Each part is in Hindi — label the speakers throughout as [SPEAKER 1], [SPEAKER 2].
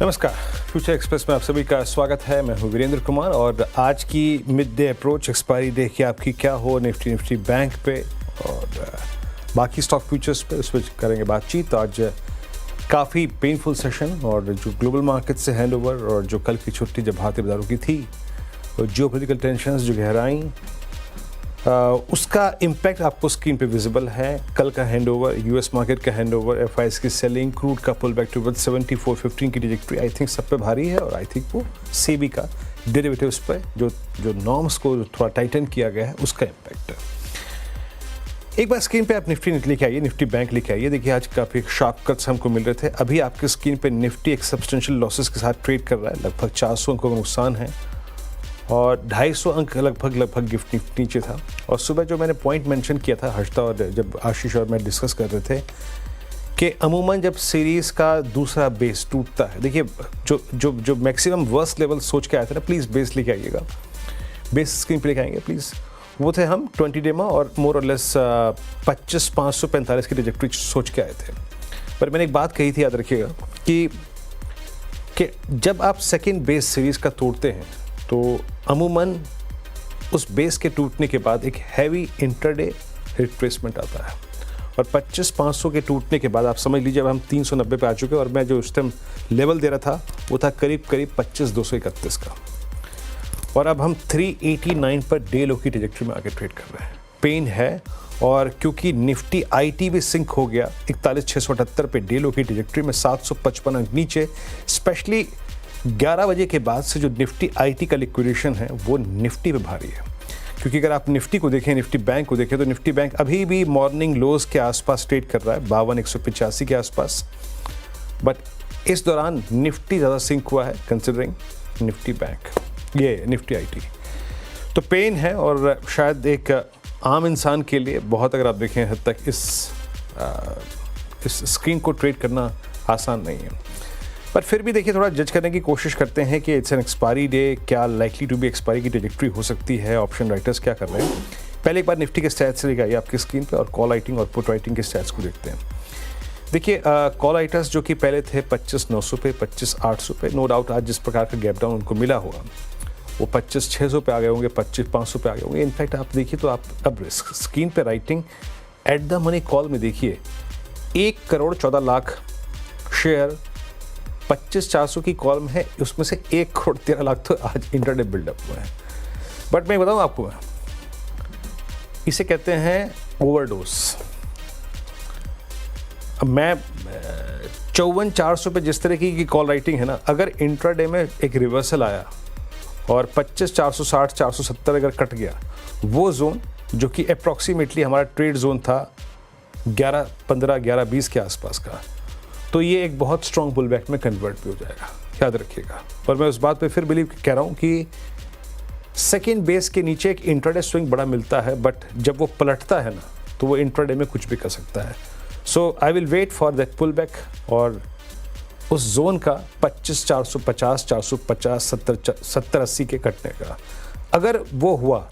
[SPEAKER 1] नमस्कार, फ्यूचर एक्सप्रेस में आप सभी का स्वागत है। मैं हूं वीरेंद्र कुमार और आज की mid day approach expiry day की आपकी क्या हो निफ्टी बैंक पे और बाकी स्टॉक फ्यूचर्स पे उस पर करेंगे बातचीत। आज काफ़ी पेनफुल सेशन और जो ग्लोबल मार्केट से हैंडओवर और जो कल की छुट्टी जब भारतीय बाजारों की थी, तो जियोपॉलिटिकल टेंशंस जो गहराई उसका इम्पैक्ट आपको स्क्रीन पे विजिबल है। कल का हैंडओवर, यूएस मार्केट का हैंडओवर, एफआईएस की सेलिंग, क्रूड का पुल बैक टू 74.15 की ट्रैजेक्टरी आई थिंक सब पे भारी है और आई थिंक वो सेबी का डेरिवेटिव्स पे जो नॉर्म्स को थोड़ा टाइटन किया गया है उसका इम्पैक्ट है। एक बार स्क्रीन पे आप निफ्टी लेके आइए, निफ्टी बैंक लेके आइए। देखिए आज काफ़ी शार्प कट्स हमको मिल रहे थे। अभी आपके स्क्रीन पे निफ्टी एक सब्सटेंशियल लॉसेस के साथ ट्रेड कर रहा है, लगभग 400 अंकों का नुकसान है और 250 अंक लगभग गिफ्ट नीचे था। और सुबह जो मैंने पॉइंट मेंशन किया था हर्षदा और जब आशीष और मैं डिस्कस कर रहे थे कि अमूमन जब सीरीज़ का दूसरा बेस टूटता है, देखिए जो मैक्सिमम वर्स्ट लेवल सोच के आए थे ना, प्लीज़ बेस लेके आइएगा, बेस स्क्रीन पे लेके आएंगे प्लीज़। वो थे हम 20 डे में और मोर और लेस 25,545 की ट्रैजेक्टरी सोच के आए थे। पर मैंने एक बात कही थी, याद रखिएगा, कि जब आप सेकेंड बेस सीरीज़ का तोड़ते हैं तो अमूमन उस बेस के टूटने के बाद एक हैवी इंटरडे रिट्रेसमेंट आता है और 25,500 के टूटने के बाद आप समझ लीजिए अब हम 390 पे आ चुके हैं और मैं जो उस टाइम लेवल दे रहा था वो था करीब 25,231 का और अब हम 389 पर डे लो की ट्रैजेक्टरी में आके ट्रेड कर रहे हैं। पेन है और क्योंकि निफ्टी आईटी भी सिंक हो गया 41,678 पे डे लो की ट्रैजेक्टरी में 755 अंक नीचे। स्पेशली 11 बजे के बाद से जो निफ्टी आईटी का लिक्विडेशन है वो निफ्टी पे भारी है, क्योंकि अगर आप निफ्टी को देखें, निफ्टी बैंक को देखें तो निफ्टी बैंक अभी भी मॉर्निंग लोज के आसपास ट्रेड कर रहा है 52,185 के आसपास। बट इस दौरान निफ्टी ज़्यादा सिंक हुआ है कंसिडरिंग निफ्टी बैंक, ये निफ्टी आईटी। तो पेन है और शायद एक आम इंसान के लिए बहुत, अगर आप देखें हद तक इस स्क्रीन को ट्रेड करना आसान नहीं है। पर फिर भी देखिए थोड़ा जज करने की कोशिश करते हैं कि इट्स एन एक्सपायरी डे, क्या लाइकली टू बी एक्सपायरी की ट्रैजेक्टरी हो सकती है, ऑप्शन राइटर्स क्या कर रहे हैं। पहले एक बार निफ्टी के स्टैट्स लेके आइए आपकी स्क्रीन पे और कॉल राइटिंग और पुट राइटिंग के स्टैट्स को देखते हैं। देखिए कॉल राइटर्स जो कि पहले थे 25,900 पे, 25,800 पे, नो डाउट आज जिस प्रकार का गैप डाउन उनको मिला होगा वो 25,600 पे आ गए होंगे, 25,500 पे आ गए होंगे। इनफैक्ट आप देखिए तो आप अब स्क्रीन पे writing at the money call में देखिए 1,14,00,000 शेयर 25,400 की कॉल में है, उसमें से 1,13,00,000 तो आज इंटरडे बिल्डअप हुए हैं। बट मैं बताऊं आपको, इसे कहते हैं ओवरडोज। अब मैं 54,400 पे जिस तरीके की कॉल राइटिंग है ना, अगर इंट्राडे में एक रिवर्सल आया और 25,460 470 अगर कट गया, वो जोन जो कि अप्रॉक्सीमेटली हमारा ट्रेड जोन था 11.15 11.20 के आसपास का, तो ये एक बहुत स्ट्रॉन्ग पुल बैक में कन्वर्ट भी हो जाएगा, याद रखिएगा। और मैं उस बात पे फिर बिलीव कह रहा हूँ कि सेकेंड बेस के नीचे एक इंट्राडे स्विंग बड़ा मिलता है, बट जब वो पलटता है ना तो वो इंट्राडे में कुछ भी कर सकता है। So I will wait for that pull back और उस जोन का 25,450 450 70-80 के कटने का। अगर वो हुआ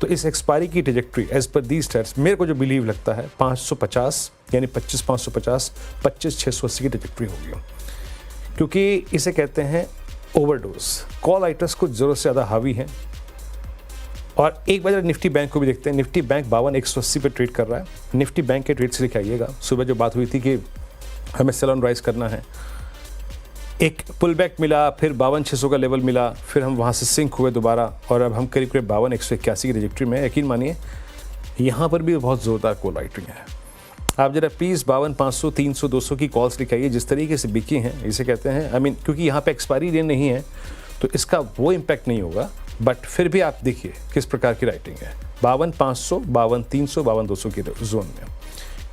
[SPEAKER 1] तो इस एक्सपायरी की ट्रैजेक्टरी एज पर दी स्टैट्स मेरे को जो बिलीव लगता है 550 यानी 25,550 25,680 की ट्रैजेक्टरी होगी, क्योंकि इसे कहते हैं ओवरडोज। कॉल राइटर्स कुछ ज़रूरत से ज़्यादा हावी हैं। और एक बार निफ्टी बैंक को भी देखते हैं। निफ्टी बैंक 52,180 पे ट्रेड कर रहा है। निफ्टी बैंक के ट्रेड से लेकर आइएगा। सुबह जो बात हुई थी कि हमें सेल ऑन राइज करना है, एक पुल बैक मिला, फिर 52,600 का लेवल मिला, फिर हम वहाँ से सिंक हुए दोबारा और अब हम करीब 52,181 की ट्रैजेक्टरी में। यकीन मानिए यहाँ पर भी बहुत ज़ोरदार कॉल राइटिंग है। आप जरा प्लीज़ 52,500 300 200 की कॉल्स लिखाइए जिस तरीके से बिकी हैं, इसे कहते हैं आई मीन क्योंकि यहाँ पे एक्सपायरी डे नहीं है तो इसका वो इम्पैक्ट नहीं होगा, बट फिर भी आप देखिए किस प्रकार की राइटिंग है। 52,500 52,300 52,200 की जोन में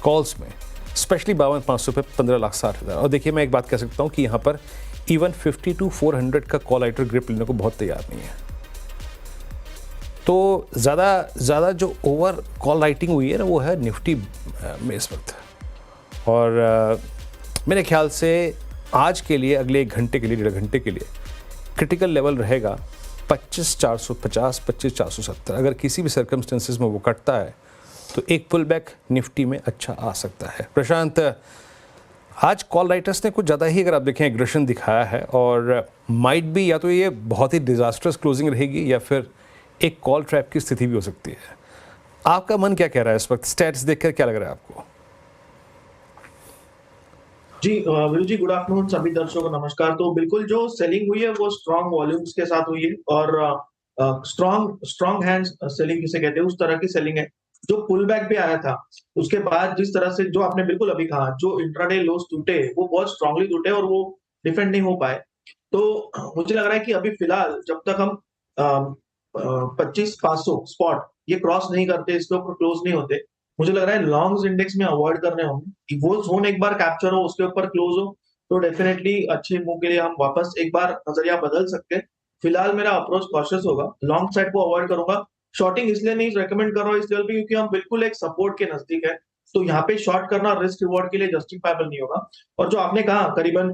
[SPEAKER 1] कॉल्स में, स्पेशली 52,500 पे 15,60,000। और देखिए मैं एक बात कह सकता हूँ कि यहाँ पर इवन 52,400 का कॉल राइटर ग्रिप लेने को बहुत तैयार नहीं है। तो ज़्यादा जो ओवर कॉल राइटिंग हुई है ना वो है निफ्टी में इस वक्त। और मेरे ख्याल से आज के लिए, अगले 1 घंटे के लिए, 1.5 घंटे के लिए क्रिटिकल लेवल रहेगा 25,450 25,470। अगर किसी भी सर्कमस्टेंसेस में वो कटता है तो एक पुल बैक निफ्टी में अच्छा आ सकता है। प्रशांत, आज कॉल राइटर्स ने कुछ ज़्यादा ही, अगर आप देखें, एग्रेशन दिखाया है और माइट भी या तो ये बहुत ही डिजास्टर्स क्लोजिंग रहेगी या फिर एक कॉल ट्रैप की स्थिति भी हो सकती है। आपका मन क्या कह रहा है इस वक्त, स्टैट्स देखकर क्या लग रहा है आपको?
[SPEAKER 2] जी वीरू जी, गुड आफ्टरनून सभी दर्शकों को नमस्कार। तो बिल्कुल जो सेलिंग हुई है वो स्ट्रॉन्ग वॉल्यूम्स के साथ हुई है और स्ट्रॉन्ग स्ट्रॉन्ग हैंड सेलिंग जिसे कहते हैं उस तरह की सेलिंग है। जो पुल बैक पे आया था उसके बाद जिस तरह से जो आपने बिल्कुल अभी कहा, जो इंट्राडे लोस टूटे वो बहुत स्ट्रांगली टूटे और वो डिफेंड नहीं हो पाए। तो मुझे लग रहा है कि अभी फिलहाल जब तक हम 25,500 स्पॉट ये क्रॉस नहीं करते, इसके ऊपर क्लोज नहीं होते, मुझे लग रहा है लॉन्ग्स इंडेक्स में अवॉइड करने होंगे। वो जोन एक बार कैप्चर हो, उसके ऊपर क्लोज हो, तो डेफिनेटली अच्छे मूव के लिए हम वापस एक बार नजरिया बदल सकते हैं। फिलहाल मेरा अप्रोच कॉशियस होगा, लॉन्ग साइड को अवॉइड करूंगा। शॉर्टिंग इसलिए नहीं रेकमेंड कर रहा हूँ इस लेवल पे क्योंकि हम बिल्कुल एक सपोर्ट के नजदीक है, तो यहाँ पे शॉर्ट करना रिस्क रिवॉर्ड के लिए जस्टिफाइबल नहीं होगा। और जो आपने कहा करीबन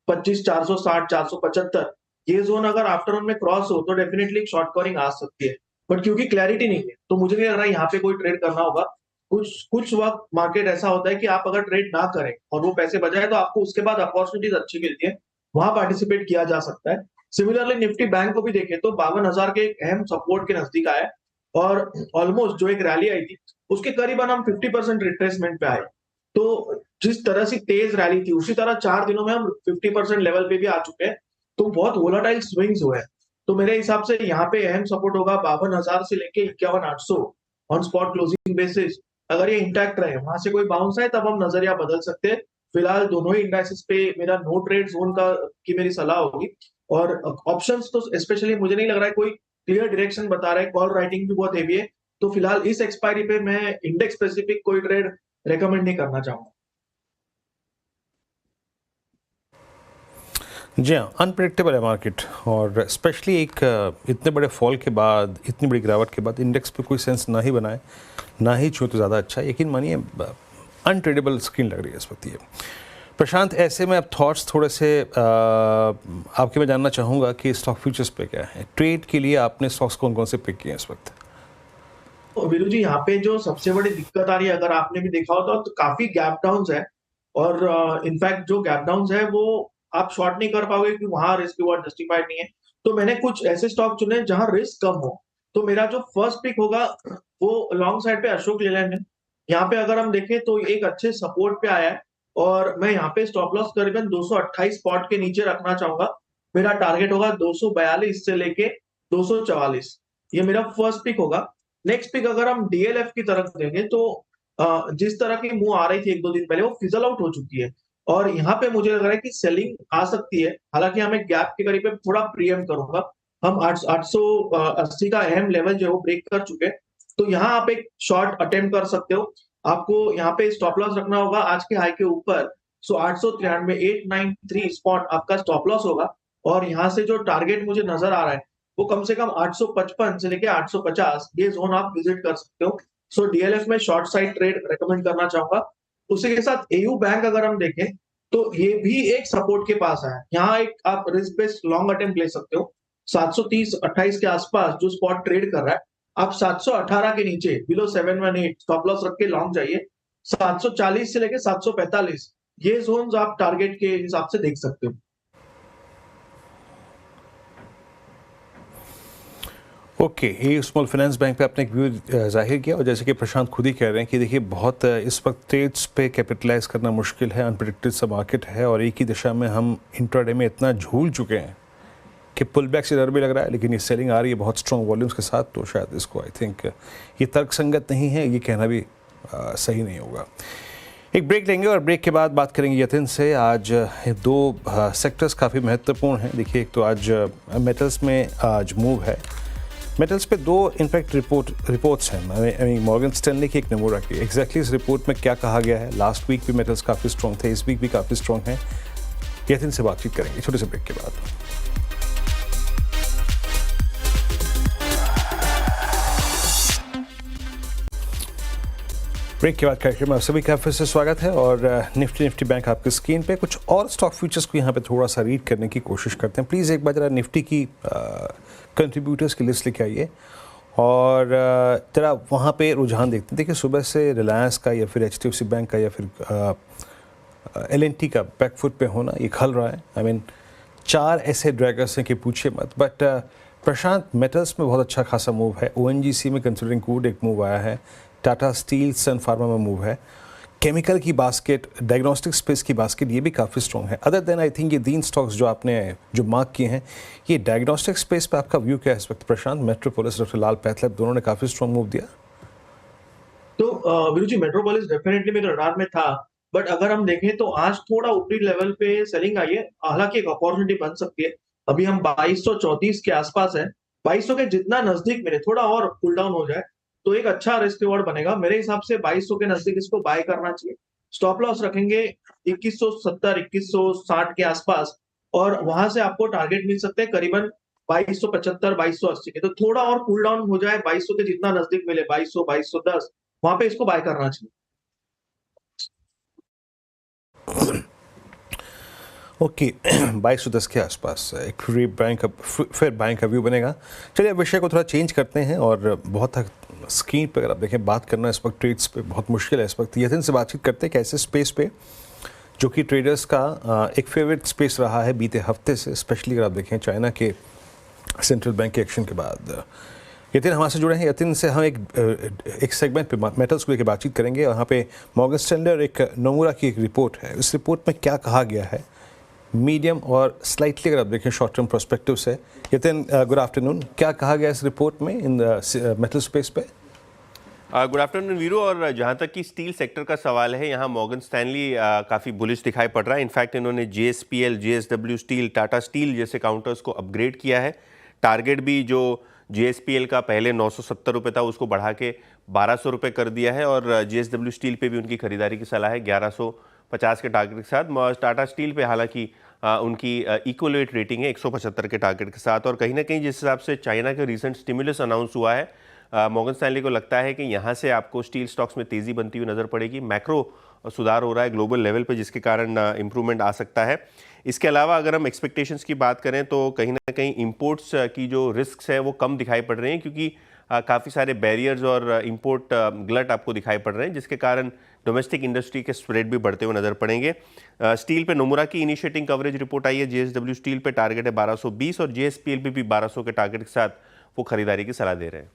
[SPEAKER 2] 25,460 475 ये जोन अगर आफ्टरनून में क्रॉस हो तो डेफिनेटली शॉर्ट कवरिंग आ सकती है। बट क्योंकि क्लैरिटी नहीं है तो मुझे नहीं लग रहा है यहाँ पे कोई ट्रेड करना होगा। कुछ कुछ वक्त मार्केट ऐसा होता है कि आप अगर ट्रेड ना करें और वो पैसे बचाए तो आपको उसके बाद अपॉर्चुनिटीज अच्छी मिलती है, वहां पार्टिसिपेट किया जा सकता है। सिमिलरली निफ्टी बैंक को भी देखें तो 52,000 के एक अहम सपोर्ट के नजदीक आया है और ऑलमोस्ट जो एक रैली आई थी उसके करीबन हम 50% रिट्रेसमेंट पे आए। तो जिस तरह से तेज रैली थी उसी तरह 4 दिनों में हम 50% लेवल पे भी आ चुके हैं, तो बहुत वोलाटाइल स्विंग्स हुए हैं। तो मेरे हिसाब से यहाँ पे अहम सपोर्ट होगा 52,000 से लेके 51,800 ऑन स्पॉट क्लोजिंग बेसिस। अगर ये इंटैक्ट रहे, वहां से कोई बाउंस आए तब हम नजरिया बदल सकते हैं। फिलहाल दोनों ही इंडाइसेस पे मेरा नो ट्रेड जोन का की मेरी सलाह होगी। और ऑप्शंस तो स्पेशली मुझे नहीं लग रहा है कोई क्लियर डायरेक्शन बता रहा है, कॉल राइटिंग भी बहुत हेवी है। तो फिलहाल इस एक्सपायरी पे मैं इंडेक्स स्पेसिफिक कोई ट्रेड रेकमेंड नहीं करना चाहूंगा।
[SPEAKER 1] जी हाँ, अनप्रेडिक्टेबल है मार्केट और स्पेशली एक इतने बड़े फॉल के बाद, इतनी बड़ी गिरावट के बाद इंडेक्स पे कोई सेंस ना ही बनाए ना ही छूए तो ज़्यादा अच्छा है। यकीन मानिए अनट्रेडेबल स्क्रीन लग रही है इस वक्त ये। प्रशांत, ऐसे में अब थॉट्स थोड़े से आपके मैं जानना चाहूँगा कि स्टॉक फ्यूचर्स पे क्या है, ट्रेड के लिए आपने स्टॉक्स कौन कौन से पिक किए हैं इस वक्त?
[SPEAKER 2] तो वीरू जी, यहाँ पे जो सबसे बड़ी दिक्कत आ रही है, अगर आपने भी देखा होता तो काफी गैप डाउन है। और इनफैक्ट जो गैप डाउन है वो आप शॉर्ट नहीं कर पाओगे क्योंकि वहां रिस्क रिवॉर्ड जस्टिफाइड नहीं है। तो मैंने कुछ ऐसे स्टॉक चुने जहां रिस्क कम हो। तो मेरा जो फर्स्ट पिक होगा वो लॉन्ग साइड पे अशोक लेलैंड है। यहाँ पे अगर हम देखें तो एक अच्छे सपोर्ट पे आया है और मैं यहाँ पे स्टॉप लॉस करीबन 228 स्पॉट के नीचे रखना चाहूंगा। मेरा टारगेट होगा 242 से लेके 244, ये मेरा फर्स्ट पिक होगा। नेक्स्ट पिक अगर हम डीएलएफ की तरफ देंगे तो जिस तरह की मूव आ रही थी एक दो दिन पहले वो फिजल आउट हो चुकी है और यहाँ पे मुझे लग रहा है कि सेलिंग आ सकती है। हालांकि हम एक गैप के करीब पे थोड़ा प्रीएम करूंगा। हम 880 का अहम लेवल जो है वो ब्रेक कर चुके हैं, तो यहाँ आप एक शॉर्ट अटेम्प्ट कर सकते हो। आपको यहाँ पे स्टॉप लॉस रखना होगा आज के हाई के ऊपर। सो 893 893 स्पॉट आपका स्टॉप लॉस होगा और यहाँ से जो टारगेट मुझे नजर आ रहा है वो कम से कम 855 से लेके 850 ये जोन आप विजिट कर सकते हो। सो डीएलएफ में शॉर्ट साइड ट्रेड रेकमेंड करना चाहूंगा। उसी के साथ एयू बैंक अगर हम देखें तो ये भी एक सपोर्ट के पास है। यहाँ एक आप रिस्क बेस्ड लॉन्ग अटेम्प्ट ले सकते हो। 730-28 के आसपास जो स्पॉट ट्रेड कर रहा है, आप 718 के नीचे बिलो 718 स्टॉप लॉस रख के लॉन्ग जाइए। 740 से लेके 745 ये जोन आप टारगेट के हिसाब से देख सकते हो।
[SPEAKER 1] ओके, ये स्मॉल फाइनेंस बैंक पे आपने एक व्यू जाहिर किया और जैसे कि प्रशांत खुद ही कह रहे हैं कि देखिए बहुत इस वक्त ट्रेड्स पे कैपिटलाइज करना मुश्किल है, अनप्रेडिक्टेड सा मार्केट है और एक ही दिशा में हम इंट्राडे में इतना झूल चुके हैं कि पुल बैक से डर भी लग रहा है, लेकिन ये सेलिंग आ रही है बहुत स्ट्रॉन्ग वॉल्यूम्स के साथ, तो शायद इसको आई थिंक ये तर्कसंगत नहीं है, ये कहना भी सही नहीं होगा। एक ब्रेक लेंगे और ब्रेक के बाद बात करेंगे यतिन से। आज दो सेक्टर्स काफ़ी महत्वपूर्ण हैं। देखिए, एक तो आज मेटल्स में आज मूव है। मेटल्स पे दो इनफैक्ट रिपोर्ट्स हैं, मॉर्गन स्टैनली की, एक नमूरा की। एग्जैक्टली इस रिपोर्ट में क्या कहा गया है? लास्ट वीक भी मेटल्स काफ़ी स्ट्रॉन्ग थे, इस वीक भी काफ़ी स्ट्रॉन्ग हैं। यतिन से बातचीत करेंगे छोटे से ब्रेक के बाद। ब्रेक के बाद कार्यक्रम में आप सभी का फिर से स्वागत है और निफ्टी बैंक आपकी स्क्रीन पे। कुछ और स्टॉक फ्यूचर्स को यहाँ पे थोड़ा सा रीड करने की कोशिश करते हैं। प्लीज़ एक बार जरा निफ्टी की कंट्रीब्यूटर्स की लिस्ट लेके आइए और जरा वहाँ पे रुझान देखते हैं। देखिए, सुबह से रिलायंस का या फिर HDFC बैंक का या फिर LNT का बैकफुट पे होना ये खल रहा है। आई मीन 4 ऐसे ड्रैगर्स हैं कि पूछिए मत। बट प्रशांत, मेटल्स में बहुत अच्छा खासा मूव है। ONGC में कंसिडरिंग कूड एक मूव आया है, टाटा स्टील, सन फार्मा में मूव है, केमिकल की बास्केट, डायग्नोस्टिक स्पेस की बास्केट ये भी काफ़ी स्ट्रॉन्ग है। अदर देन आई थिंक ये 3 स्टॉक्स जो आपने जो मार्क किए हैं, ये डायग्नोस्टिक स्पेस पे आपका व्यू क्या है इस वक्त प्रशांत? मेट्रोपोलिस, डॉक्टर लाल पैथलैब दोनों ने काफ़ी स्ट्रॉन्ग मूव दिया।
[SPEAKER 2] तो वीरू जी, मेट्रोपोलिस डेफिनेटली मेरे रडार में था, बट अगर हम देखें तो आज थोड़ा ऊपरी लेवल पे सेलिंग आई है। हालांकि एक अपॉर्चुनिटी बन सकती है। अभी हम 2234 के आसपास है। 2200 के जितना नजदीक मिले, थोड़ा और कूल डाउन हो जाए तो एक अच्छा रिस्क रिवॉर्ड बनेगा। मेरे हिसाब से 2200 के नजदीक इसको बाय करना चाहिए। स्टॉप लॉस रखेंगे 2170 2160 के आसपास, और वहां से आपको टारगेट मिल सकते हैं करीबन 2275 2280 के। तो थोड़ा और कूल डाउन हो जाए, 2200 के जितना नजदीक मिले, 2200 2210, वहां पे इसको बाय करना चाहिए।
[SPEAKER 1] ओके 2210 के आसपास एक फिर बैंक का व्यू बनेगा। चलिए अब विषय को थोड़ा चेंज करते हैं, और बहुत स्क्रीन पर अगर आप देखें बात करना इस वक्त ट्रेड्स पे बहुत मुश्किल है। इस वक्त यतिन से बातचीत करते हैं कि ऐसे स्पेस पे जो कि ट्रेडर्स का एक फेवरेट स्पेस रहा है बीते हफ्ते से, स्पेशली अगर आप देखें चाइना के सेंट्रल बैंक के एक्शन के बाद। यतिन हमारे से जुड़े हैं। यतिन से हम एक सेगमेंट पे मेटल्स को लेकर बातचीत करेंगे, और यहाँ पे मॉर्गन स्टैनले और एक नोमुरा की एक रिपोर्ट है। इस रिपोर्ट में क्या कहा गया है, मीडियम और स्लाइटली अगर आप देखें शॉर्ट टर्म प्रोस्पेक्टिव से। Yatin, good afternoon. क्या कहा गया इस रिपोर्ट में इन मेटल स्पेस पे?
[SPEAKER 3] Good afternoon Veeru. और जहाँ तक कि स्टील सेक्टर का सवाल है, यहाँ मॉर्गन स्टैनली काफ़ी बुलिश दिखाई पड़ रहा है। इनफैक्ट इन्होंने JSPL, JSW steel, Tata steel जैसे काउंटर्स को अपग्रेड किया है। टारगेट भी जो JSPL का पहले 970 रुपये था उसको बढ़ा के 1200 रुपये कर दिया है, और JSW स्टील पे भी उनकी खरीदारी की सलाह है 1150 के टारगेट के साथ। टाटा स्टील पे हालांकि उनकी इक्वलेट रेटिंग है 175 के टारगेट के साथ। और कहीं ना कहीं जिस हिसाब से चाइना के रिसेंट स्टिमुलस अनाउंस हुआ है, मॉर्गन स्टैनली को लगता है कि यहाँ से आपको स्टील स्टॉक्स में तेज़ी बनती हुई नज़र पड़ेगी। मैक्रो सुधार हो रहा है ग्लोबल लेवल पे, जिसके कारण इंप्रूवमेंट आ सकता है। इसके अलावा अगर हम एक्सपेक्टेशंस की बात करें तो कहीं ना कहीं इंपोर्ट्स की जो रिस्क है वो कम दिखाई पड़ रहे हैं, क्योंकि काफ़ी सारे बैरियर्स और इंपोर्ट ग्लट आपको दिखाई पड़ रहे हैं, जिसके कारण डोमेस्टिक इंडस्ट्री के स्प्रेड भी बढ़ते हुए नजर पड़ेंगे। स्टील पे नोमुरा की इनिशिएटिंग कवरेज रिपोर्ट आई है। JSW स्टील पे टारगेट है 1220, और JSPL पे भी 1200 के टारगेट के साथ वो खरीदारी की सलाह दे रहे हैं।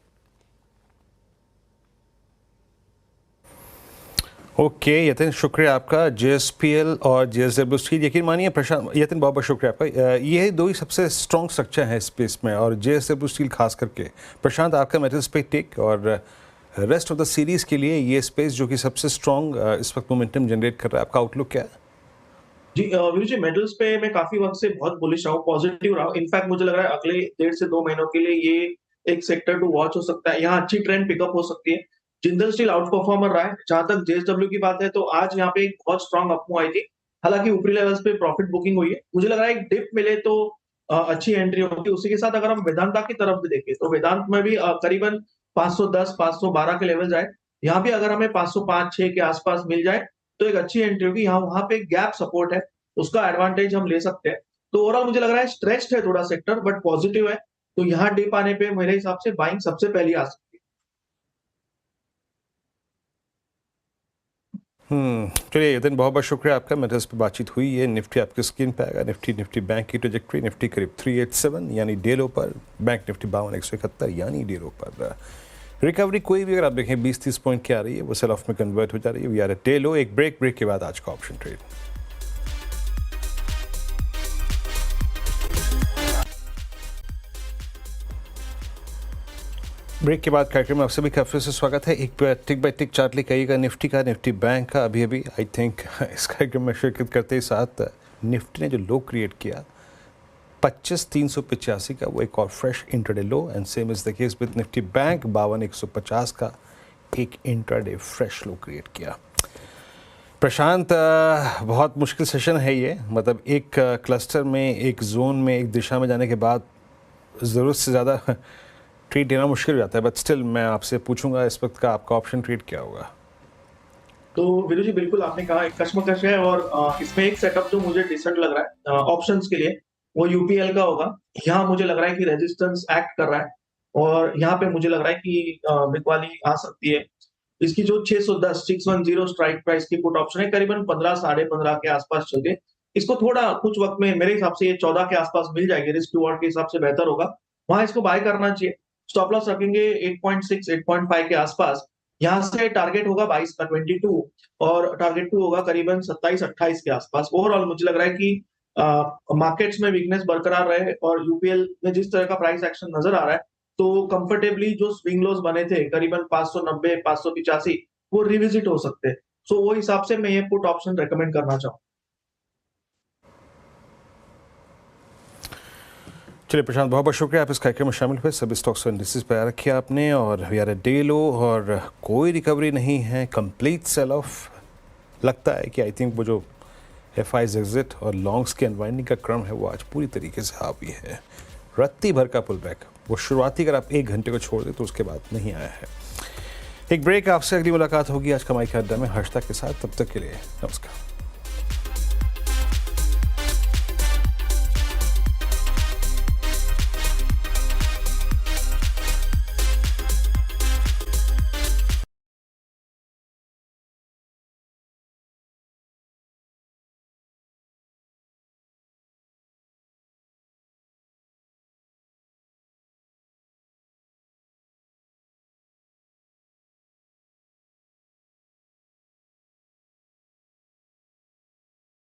[SPEAKER 1] ओके यतिन, शुक्रिया आपका। JSPL और JSW स्टील, यकीन मानिए प्रशांत, यतिन बहुत बहुत शुक्रिया आपका। ये दो ही सबसे स्ट्रॉन्ग स्ट्रक्चर है स्पेस में, और JSW स्टील खास करके। प्रशांत, आपका मेटल्स पे टेक, और रेस्ट ऑफ द सीरीज के लिए ये स्पेस जो कि सबसे स्ट्रॉन्ग इस वक्त मोमेंटम जनरेट कर रहा है, आपका आउटलुक क्या है?
[SPEAKER 2] जी वीरू जी, मेटल्स पे मैं काफी वक्त से बहुत बुलिश रहा हूँ, पॉजिटिव रहा हूँ। इनफैक्ट मुझे लग रहा है अगले 1.5 से 2 महीनों के लिए ये एक सेक्टर टू वॉच हो सकता है। यहाँ अच्छी ट्रेंड पिकअप हो सकती है। जिंदल स्टील आउट परफॉर्मर रहा है। जहां तक JSW की बात है तो आज यहाँ पे एक बहुत स्ट्रॉन्ग अपमूव आई थी। हालांकि ऊपरी लेवल्स पे प्रॉफिट बुकिंग हुई है। मुझे लग रहा है एक डिप मिले तो अच्छी एंट्री होगी। उसी के साथ अगर हम वेदांता की तरफ भी देखें तो वेदांत में भी करीबन 510 512 के लेवल जाए। यहाँ भी अगर हमें 505 6 के आसपास मिल जाए तो एक अच्छी एंट्री होगी। यहाँ वहां पे गैप सपोर्ट है, उसका एडवांटेज हम ले सकते हैं। तो ओवरऑल मुझे लग रहा है स्ट्रेच्ड है थोड़ा सेक्टर, बट पॉजिटिव है। तो यहाँ डिप आने पे मेरे हिसाब से बाइंग सबसे पहली आ सकती है।
[SPEAKER 1] चलिए यतिन, बहुत बहुत शुक्रिया आपका। मेटल्स पे बातचीत हुई है। निफ्टी आपकी स्क्रीन पे आएगा। निफ्टी बैंक की ट्रेजेक्ट्री, निफ्टी करीब 387 यानी डे लो पर, बैंक निफ्टी 52,171 यानी डे लो पर। रिकवरी कोई भी अगर आप देखें 20-30 पॉइंट की आ रही है, वो सेल ऑफ में कन्वर्ट हो जा रही है। We are at day low. एक ब्रेक के बाद आज का ऑप्शन ट्रेड। ब्रेक के बाद कार्यक्रम में आप सभी का फिर से स्वागत है। एक टिक बाय टिक चार्ट लेकर आइएगा निफ्टी का, निफ्टी बैंक का। अभी आई थिंक इस कार्यक्रम में शिरकत करते ही साथ निफ्टी ने जो लो क्रिएट किया 25,385 का, वो एक और fresh intraday low, and same is the case with Nifty bank 52,150 का एक इंट्राडे फ्रेश लो क्रिएट किया। प्रशांत, बहुत मुश्किल सेशन है ये। मतलब एक क्लस्टर में, एक जोन में, एक दिशा में जाने के बाद ज़रूरत से ज़्यादा ट्रेड देना मुश्किल हो जाता है। बट स्टिल मैं आपसे पूछूंगा इस वक्त का आपका ऑप्शन ट्रेड क्या होगा?
[SPEAKER 2] तो वीरू जी, बिल्कुल आपने कहा एक कश्मकश है, और इसमें एक सेटअप जो मुझे डिसेंट लग रहा है ऑप्शंस के लिए, वो UPL का होगा। यहाँ मुझे लग रहा है कि रेजिस्टेंस एक्ट कर रहा है, और यहाँ पे मुझे लग रहा है कि बिकवाली आ सकती है। इसकी जो 610 स्ट्राइक प्राइस की पुट ऑप्शन है करीबन 15 साढ़े 15 के आसपास चल के इसको थोड़ा कुछ वक्त में मेरे हिसाब से ये 14 के आसपास मिल जाएगी, रिस्क रिवॉर्ड के हिसाब से बेहतर होगा, वहां इसको बाय करना चाहिए। स्टॉप लॉस रखेंगे 8.6 8.5 के आसपास, यहाँ से टारगेट होगा 22 का 22 और टारगेट 2 होगा करीबन 27 28 के आसपास। ओवरऑल मुझे लग रहा है कि मार्केट्स में वीकनेस बरकरार रहे और यूपीएल में जिस तरह का प्राइस एक्शन नजर आ रहा है तो कंफर्टेबली जो स्विंग लोज बने थे करीबन 590 585 वो रिविजिट हो सकते हैं। सो वो हिसाब से मैं ये पुट ऑप्शन रेकमेंड करना चाहूँ।
[SPEAKER 1] चलिए प्रशांत, बहुत बहुत शुक्रिया आप इस कार्यक्रम में शामिल हुए। सभी स्टॉक्स और इंडिसेस पर रखिए आपने, और we are a day low और कोई रिकवरी नहीं है, कंप्लीट सेल ऑफ। लगता है कि आई थिंक वो जो एफआईज एग्जिट और लॉन्ग्स के अनवाइंडिंग का क्रम है वो आज पूरी तरीके से हावी है। रत्ती भर का पुल बैक, वो शुरुआती अगर आप 1 घंटे को छोड़ दें तो उसके बाद नहीं आया है। एक ब्रेक, आपसे अगली मुलाकात होगी आज कमाई के अड्डा में हर्षता के साथ। तब तक के लिए नमस्कार।